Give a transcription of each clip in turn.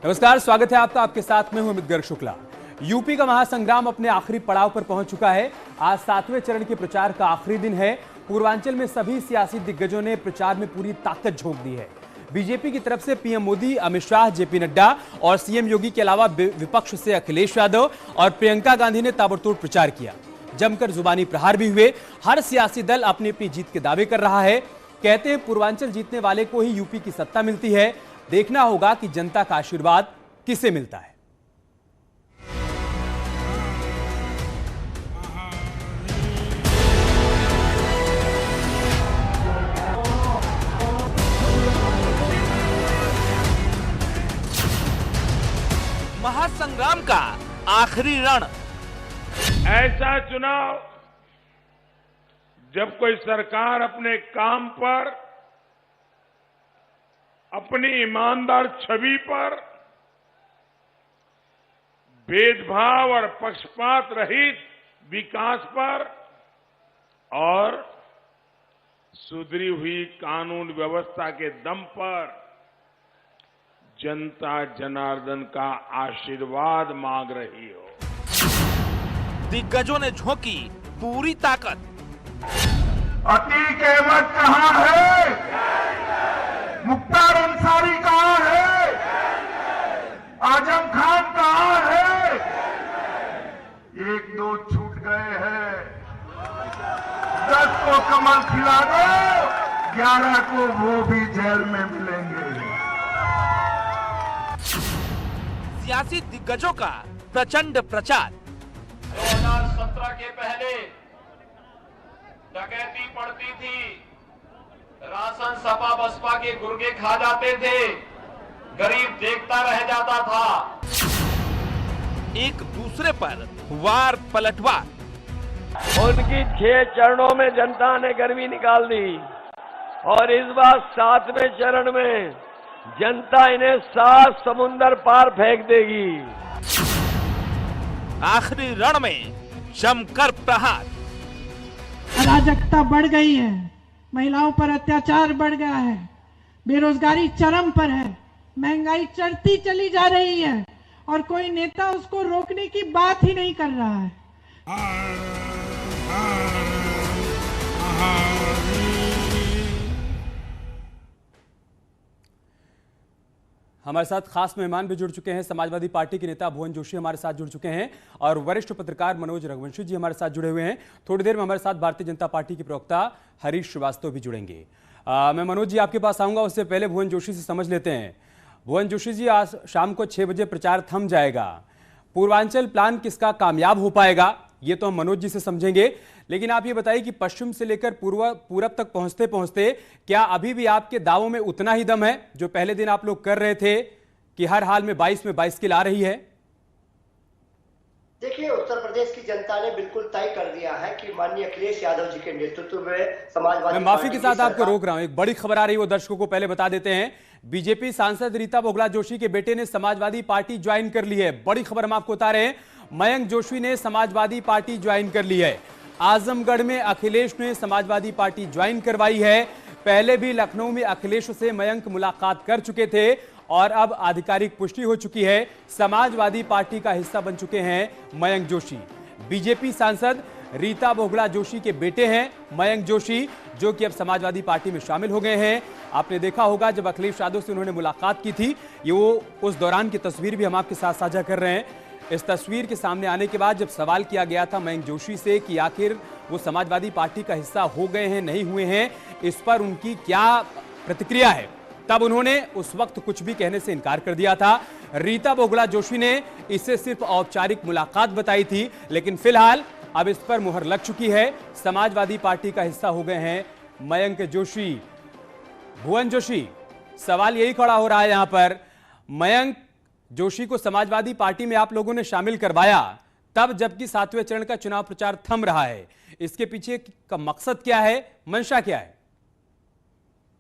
नमस्कार, स्वागत है आपका। आपके साथ में हूं अमित गर्ग शुक्ला। यूपी का महासंग्राम अपने आखिरी पड़ाव पर पहुंच चुका है। आज 7वें चरण के प्रचार का आखिरी दिन है। पूर्वांचल में सभी सियासी दिग्गजों ने प्रचार में पूरी ताकत झोंक दी है। बीजेपी की तरफ से पीएम मोदी, अमित शाह, जेपी नड्डा और सीएम योगी के अलावा विपक्ष से अखिलेश यादव और प्रियंका गांधी ने ताबड़तोड़ प्रचार किया। जमकर जुबानी प्रहार भी हुए। हर सियासी दल अपनी अपनी जीत के दावे कर रहा है। कहते हैं पूर्वांचल जीतने वाले को ही यूपी की सत्ता मिलती है। देखना होगा कि जनता का आशीर्वाद किसे मिलता है। महासंग्राम का आखिरी रण। ऐसा चुनाव जब कोई सरकार अपने काम पर, अपनी ईमानदार छवि पर भेदभाव और पक्षपात रहित विकास पर और सुधरी हुई कानून व्यवस्था के दम पर जनता जनार्दन का आशीर्वाद मांग रही हो। दिग्गजों ने झोंकी पूरी ताकत। अतीक अहमद कहां है? मुख्तार अंसारी कहां है? आजम खान कहां है? एक दो छूट गए हैं। 10 को कमल खिला दो, 11 को वो भी जेल में मिलेंगे। सियासी दिग्गजों का प्रचंड प्रचार। 2017 के पहले डकैती पड़ती थी, राशन सपा बसपा के गुर्गे खा जाते थे, गरीब देखता रह जाता था। एक दूसरे पर वार पलटवार। उनकी 6 चरणों में जनता ने गर्मी निकाल दी और इस बार 7वें चरण में जनता इन्हें 7 समुंदर पार फेंक देगी। आखिरी रण में जमकर प्रहार। अराजकता बढ़ गई है, महिलाओं पर अत्याचार बढ़ गया है, बेरोजगारी चरम पर है, महंगाई चढ़ती चली जा रही है और कोई नेता उसको रोकने की बात ही नहीं कर रहा है। हमारे साथ खास मेहमान भी जुड़ चुके हैं। समाजवादी पार्टी के नेता भुवन जोशी हमारे साथ जुड़ चुके हैं और वरिष्ठ पत्रकार मनोज रघुवंशी जी हमारे साथ जुड़े हुए हैं। थोड़ी देर में हमारे साथ भारतीय जनता पार्टी के प्रवक्ता हरीश श्रीवास्तव भी जुड़ेंगे। मैं मनोज जी आपके पास आऊंगा, उससे पहले भुवन जोशी से समझ लेते हैं। भुवन जोशी जी, आज शाम को 6 बजे प्रचार थम जाएगा। पूर्वांचल प्लान किसका कामयाब हो पाएगा ये तो हम मनोज जी से समझेंगे, लेकिन आप ये बताइए कि पश्चिम से लेकर पूरब तक पहुंचते पहुंचते क्या अभी भी आपके दावों में उतना ही दम है जो पहले दिन आप लोग कर रहे थे कि हर हाल में 22 में 22 की ला रही है? देखिए, उत्तर प्रदेश की जनता ने बिल्कुल तय कर दिया है कि माननीय अखिलेश यादव जी के नेतृत्व में समाजवादी। मैं माफी के साथ आपको रोक रहा हूं, एक बड़ी खबर आ रही है, वो दर्शकों को पहले बता देते हैं। बीजेपी सांसद रीता बहुगुणा जोशी के बेटे ने समाजवादी पार्टी ज्वाइन कर ली है। बड़ी खबर हम आपको बता रहे हैं, मयंक जोशी ने समाजवादी पार्टी ज्वाइन कर ली है। आजमगढ़ में अखिलेश ने समाजवादी पार्टी ज्वाइन करवाई है। पहले भी लखनऊ में अखिलेश से मयंक मुलाकात कर चुके थे और अब आधिकारिक पुष्टि हो चुकी है, समाजवादी पार्टी का हिस्सा बन चुके हैं मयंक जोशी। बीजेपी सांसद रीता बहुगुणा जोशी के बेटे हैं मयंक जोशी, जो कि अब समाजवादी पार्टी में शामिल हो गए हैं। आपने देखा होगा जब अखिलेश यादव से उन्होंने मुलाकात की थी, ये वो उस दौरान की तस्वीर भी हम आपके साथ साझा कर रहे हैं। इस तस्वीर के सामने आने के बाद जब सवाल किया गया था मयंक जोशी से कि आखिर वो समाजवादी पार्टी का हिस्सा हो गए हैं नहीं हुए हैं, इस पर उनकी क्या प्रतिक्रिया है, तब उन्होंने उस वक्त कुछ भी कहने से इनकार कर दिया था। रीता बहुगुणा जोशी ने इसे सिर्फ औपचारिक मुलाकात बताई थी, लेकिन फिलहाल अब इस पर मुहर लग चुकी है। समाजवादी पार्टी का हिस्सा हो गए हैं मयंक जोशी। भुवन जोशी, सवाल यही खड़ा हो रहा है यहां पर, मयंक जोशी को समाजवादी पार्टी में आप लोगों ने शामिल करवाया तब जबकि 7वें चरण का चुनाव प्रचार थम रहा है, इसके पीछे का मकसद क्या है, मंशा क्या है?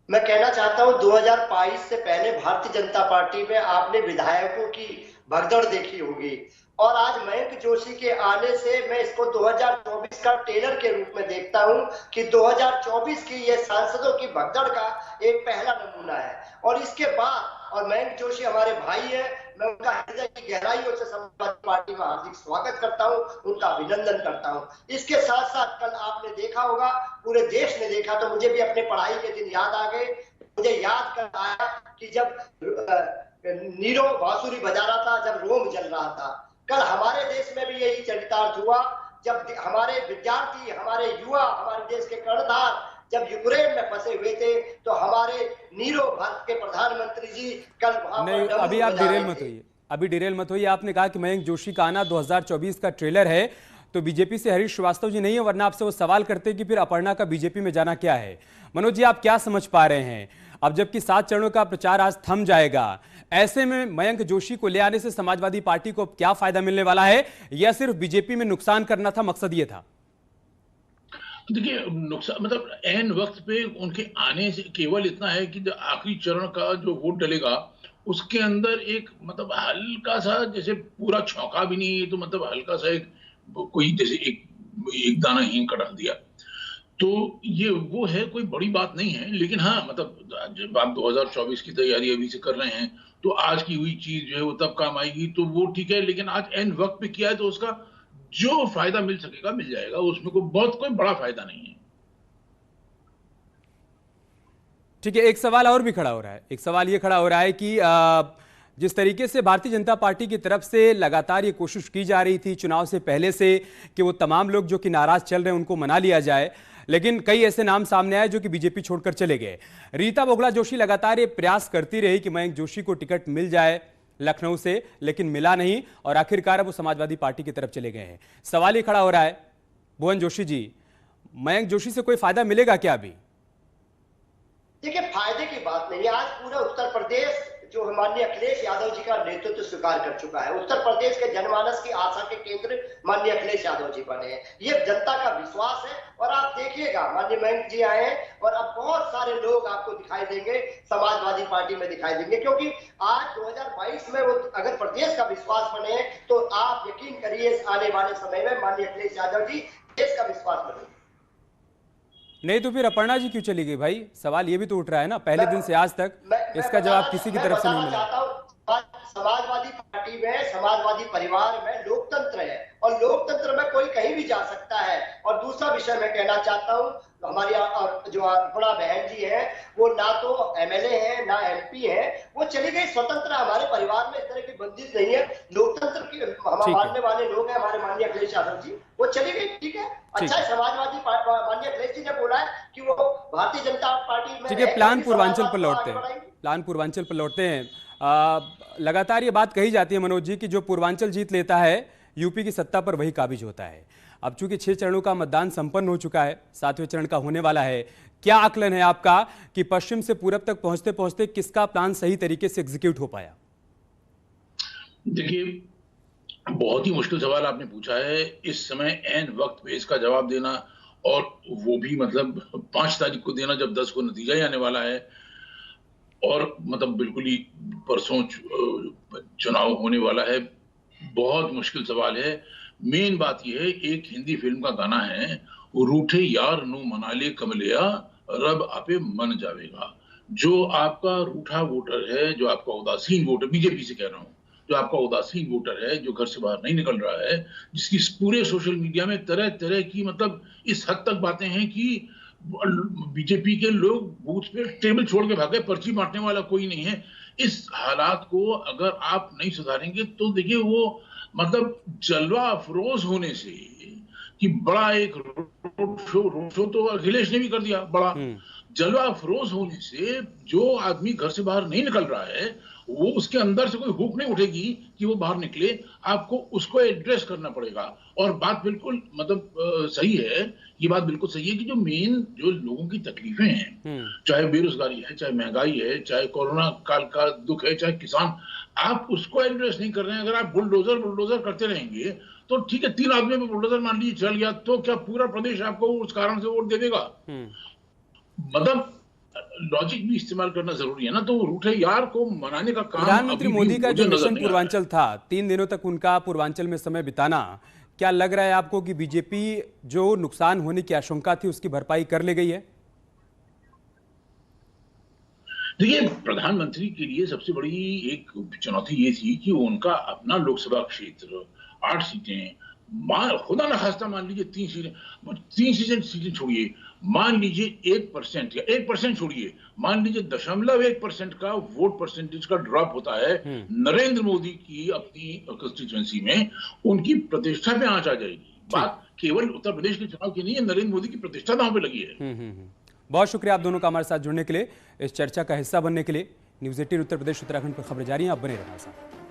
मैं कहना चाहता हूं 2022 से पहले भारतीय जनता पार्टी में आपने विधायकों की भगदड़ देखी होगी और आज मयंक जोशी के आने से मैं इसको 2024 का टेलर के रूप में देखता हूं कि 2024 की ये सांसदों की भगदड़ का एक पहला नमूना है। और इसके बाद, और मयंक जोशी हमारे भाई है, मैं उनका हृदय की गहराइयों से समाजवादी पार्टी में हार्दिक स्वागत करता हूं, उनका अभिनंदन करता हूं। इसके साथ साथ कल आपने देखा होगा, पूरे देश ने देखा, तो मुझे भी अपने पढ़ाई के दिन याद आ गए। मुझे याद कर आया कि जब नीरो बांसुरी बजा रहा था, जब रोम जल रहा था, कल हमारे देश में भी यही चरितार्थ हुआ। जब हमारे विद्यार्थी, हमारे युवा, हमारे देश के कर्णधार जब यूक्रेन में फंसे हुए थे, तो हमारे नीरो भारत के प्रधानमंत्री जी कल वहां नहीं, अभी आप डिरेल मत होइए। आपने कहा कि मयंक जोशी का आना 2024 का ट्रेलर है, तो बीजेपी से हरीश श्रीवास्तव जी नहीं है, वरना आपसे वो सवाल करते कि फिर अपर्णा का बीजेपी में जाना क्या है। मनोज जी, आप क्या समझ पा रहे हैं? अब जबकि 7 चरणों का प्रचार आज थम जाएगा, ऐसे में मयंक जोशी को ले आने से समाजवादी पार्टी को क्या फायदा मिलने वाला है, या सिर्फ बीजेपी में नुकसान करना था, मकसद ये था? देखिए, नुकसान मतलब एन वक्त पे उनके आने से केवल इतना है कि आखिरी चरण का जो वोट डलेगा उसके अंदर एक मतलब हल्का सा, जैसे पूरा छौंका भी नहीं है, तो मतलब हल्का सा एक कोई जैसे एक दाना हींग का डाल दिया, तो ये वो है, कोई बड़ी बात नहीं है। लेकिन हाँ, मतलब जब आप 2024 की तैयारी अभी से कर रहे हैं, तो आज की हुई चीज जो है वो तब काम आएगी, तो वो ठीक है। लेकिन आज एन वक्त पे किया है, तो उसका जो फायदा मिल सकेगा मिल जाएगा, उसमें कोई बड़ा फायदा नहीं है। ठीक है, एक सवाल और भी खड़ा हो रहा है। एक सवाल ये खड़ा हो रहा है कि जिस तरीके से भारतीय जनता पार्टी की तरफ से लगातार ये कोशिश की जा रही थी चुनाव से पहले से कि वो तमाम लोग जो कि नाराज चल रहे हैं उनको मना लिया जाए, लेकिन कई ऐसे नाम सामने आए जो कि बीजेपी छोड़कर चले गए। रीता बोगला जोशी लगातार ये प्रयास करती रही कि मयंक जोशी को टिकट मिल जाए लखनऊ से, लेकिन मिला नहीं और आखिरकार वो समाजवादी पार्टी की तरफ चले गए हैं। सवाल ये खड़ा हो रहा है, भुवन जोशी जी, मयंक जोशी से कोई फायदा मिलेगा क्या अभी? देखिए, फायदे की बात नहीं है। आज पूरा उत्तर प्रदेश जो माननीय अखिलेश यादव जी का नेतृत्व स्वीकार कर चुका है, उत्तर प्रदेश के जनमानस की आशा के केंद्र माननीय अखिलेश यादव जी बने हैं, ये जनता का विश्वास है। और आप देखिएगा, माननीय मयंक जी आए हैं और अब बहुत सारे लोग आपको दिखाई देंगे समाजवादी पार्टी में दिखाई देंगे, क्योंकि आज 2022 में वो अगर प्रदेश का विश्वास बने तो आप यकीन करिए आने वाले समय में माननीय अखिलेश यादव जी देश का विश्वास बने। नहीं तो फिर अपर्णा जी क्यों चली गई भाई? सवाल ये भी तो उठ रहा है ना, पहले दिन से आज तक इसका जवाब किसी की तरफ से नहीं मिला। समाजवादी पार्टी में, समाजवादी परिवार में लोकतंत्र है और लोकतंत्र में कोई कहीं भी जा सकता है। और दूसरा विषय मैं कहना चाहता हूं, हमारी जो अपर्णा बहन जी हैं, वो ना तो एमएलए हैं ना एमपी हैं, वो चली गई स्वतंत्र। हमारे परिवार में इस तरह की बंदिश नहीं है, लोकतंत्र की हम मानने वाले लोग हैं हमारे माननीय अखिलेश यादव जी, वो चली गई, ठीक है। अच्छा, समाजवादी माननीय अखिलेश जी ने बोला है कि वो भारतीय जनता पार्टी में। ठीक है, प्लान पूर्वांचल पर लौटते हैं। लगातार ये बात कही जाती है मनोज जी कि जो पूर्वांचल जीत लेता है यूपी की सत्ता पर वही काबिज होता है। अब चूंकि 6 चरणों का मतदान संपन्न हो चुका है, 7वें चरण का होने वाला है, क्या आकलन है आपका कि पश्चिम से पूरब तक पहुंचते पहुंचते किसका प्लान सही तरीके से एग्जीक्यूट हो पाया? देखिए, बहुत ही मुश्किल सवाल आपने पूछा है। इस समय एन वक्त पे इसका जवाब देना, और वो भी मतलब 5 तारीख को देना जब 10 को नतीजा ही आने वाला है, और मतलब बिल्कुल ही परसों चुनाव होने वाला है, बहुत मुश्किल सवाल है। मेन बात यह है, एक हिंदी फिल्म का गाना है, रूठे यार नू मना ले कमलिया रब आपे मन जावेगा। जो आपका रूठा वोटर है, जो आपका उदासीन वोटर, बीजेपी से कह रहा हूं, जो आपका उदासीन वोटर है, जो घर से बाहर नहीं निकल रहा है, जिसकी पूरे सोशल मीडिया में तरह तरह की मतलब इस हद तक बातें हैं कि बीजेपी के लोग बूथ पे टेबल छोड़ के भागे, पर्ची बांटने वाला कोई नहीं है। इस हालात को अगर आप नहीं सुधारेंगे तो देखिए, वो मतलब जलवा अफरोज होने से कि बड़ा एक रोड शो तो अखिलेश ने भी कर दिया, बड़ा जलवा अफरोज होने से जो आदमी घर से बाहर नहीं निकल रहा है, वो उसके अंदर से कोई हुक नहीं उठेगी कि वो बाहर निकले। आपको उसको एड्रेस करना पड़ेगा। और बात बिल्कुल मतलब सही है, ये बात बिल्कुल सही है कि जो मेन जो लोगों की तकलीफें हैं, चाहे बेरोजगारी है, चाहे महंगाई है, चाहे कोरोना काल का दुख है, चाहे किसान, आप उसको एड्रेस नहीं कर रहे हैं। अगर आप बुलडोजर करते रहेंगे तो ठीक है, 3 आदमी में बुलडोजर मान लीजिए चल गया, तो क्या पूरा प्रदेश आपको उस कारण से वोट दे देगा? मतलब लॉजिक भी इस्तेमाल करना जरूरी है ना। तो रूठे यार को मनाने का काम प्रधानमंत्री मोदी का जो मिशन पूर्वांचल था, 3 दिनों तक उनका पूर्वांचल में समय बिताना, क्या लग रहा है आपको कि बीजेपी जो नुकसान होने की आशंका थी उसकी भरपाई कर ले गई है? देखिए, प्रधानमंत्री के लिए सबसे बड़ी एक चुनौती ये थी कि उनका अपना लोकसभा क्षेत्र 8 सीटें, खुदा न खास्ता मान लीजिए 3 सीटें छोड़िए, मान लीजिए 1% या 1% छोड़िए, मान लीजिए 0.1% का वोट परसेंटेज का ड्रॉप होता है नरेंद्र मोदी की अपनी कंस्टिट्यूएंसी में, उनकी प्रतिष्ठा पे आंच आ जाएगी। बात केवल उत्तर प्रदेश के चुनाव की नहीं है, नरेंद्र मोदी की प्रतिष्ठा दांव पे लगी है। बहुत शुक्रिया आप दोनों का हमारे साथ जुड़ने के लिए, इस चर्चा का हिस्सा बनने के लिए। न्यूज़ 18 उत्तर प्रदेश उत्तराखंड पर खबरें जारी हैं, आप बने रहना साथ।